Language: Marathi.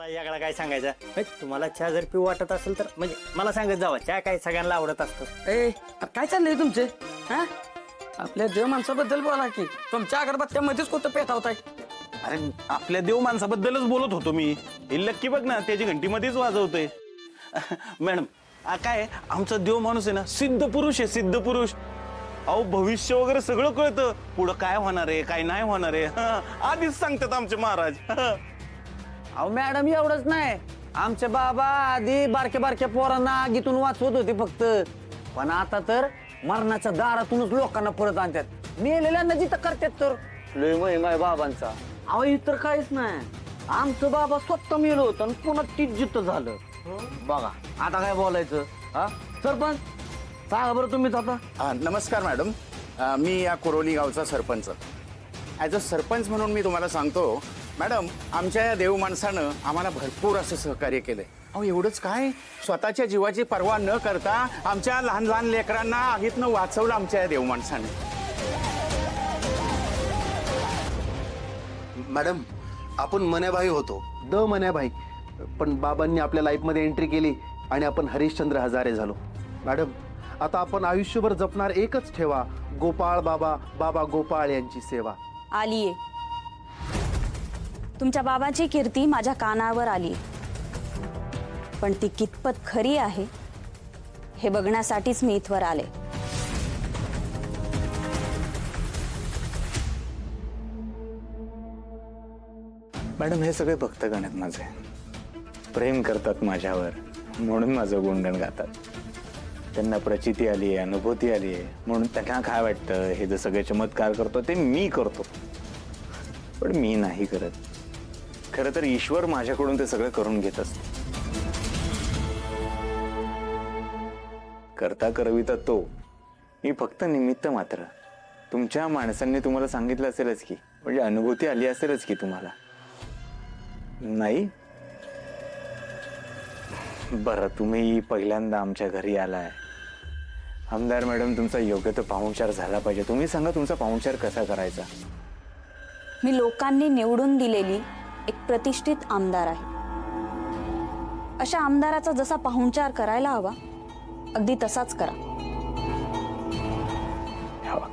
मला याकडे काय सांगायचं तुम्हाला चहा जर पिऊ वाटत असेल तर म्हणजे मला सांगत जावा, चहा काय सगळ्यांना आवडत असतं. ए काय चाललंय तुमचे? हा आपल्या देव माणसाबद्दल बोला की तुमच्या अगरबत्त्यामध्येच कोणतं पेटावताय? अरे आपल्या देव माणसाबद्दलच बोलत होतो मी. हे लक्की बघ ना, त्याची घंटी मध्येच वाजवतोय. मॅडम काय आमचा देव माणूस आहे ना, सिद्ध पुरुष आहे, सिद्ध पुरुष. अहो भविष्य वगैरे सगळं कळतं, पुढं काय होणार आहे काय नाही होणार आहे आधीच सांगतात आमचे महाराज. अहो मॅडम एवढंच नाही, आमचे बाबा आधी बारक्या बारक्या पोरांना आगीतून वाचवत होते फक्त, पण आता तर मरणाच्या दारातूनच लोकांना परत आणतात. मेलेल्यांना जिथं करतात तर लय महिमा बाबांचा. अहो इतर काहीच नाही, आमचं बाबा स्वतः मेलं होतं आणि पुन्हा तीच जिथं झालं. बघा आता काय बोलायचं. हा सरपंच सांगा बरं तुम्हीच आता. नमस्कार मॅडम, मी या कुरोली गावचा सरपंच. ॲज अ सरपंच म्हणून मी तुम्हाला सांगतो मॅडम, आमच्या या देव माणसानं आम्हाला भरपूर असं सहकार्य केलंय. अहो एवढंच काय, स्वतःच्या जीवाची पर्वा न करता आमच्या लहान लहान लेकरांना आगीतनं वाचवलं आमच्या या देव माणसाने. मॅडम आपण मन्याभाई होतो, मन्याभाई, पण बाबांनी आपल्या लाईफमध्ये एंट्री केली आणि आपण हरिश्चंद्र हजारे झालो. मॅडम आता आपण आयुष्यभर जपणार एकच ठेवा, गोपाळ बाबा, बाबा गोपाळ यांची सेवा. आलीये, तुमच्या बाबाची कीर्ती माझ्या कानावर आली, पण ती कितपत खरी आहे हे बघण्यासाठीच मी इथवर आले. मॅडम हे सगळे भक्तगण आहेत माझे, प्रेम करतात माझ्यावर म्हणून माझं गुणगान गातात. त्यांना प्रचिती आली आहे, अनुभूती आली आहे, म्हणून त्यांना काय वाटतं हे जे सगळे चमत्कार करतो ते मी करतो, पण मी नाही करत. खरं तर ईश्वर माझ्याकडून ते सगळं करून घेत असतो. करता करविता तो, मी फक्त निमित्त मात्र. तुमच्या माणसांनी तुम्हाला सांगितलं असेलच की, म्हणजे अनुभूती आली असेलच की तुम्हाला. नाही बरं, तुम्ही पहिल्यांदा आमच्या घरी आलाय. आमदार मॅडम तुमचा योग्य तो पाहुणचार झाला पाहिजे. तुम्ही सांगा तुमचा पाहुणचार कसा करायचा. मी लोकांनी निवडून दिलेली एक प्रतिष्ठित आमदार आहे. अशा आमदाराचा जसा पाहुणचार करायला हवा अगदी तसाच करा. हवा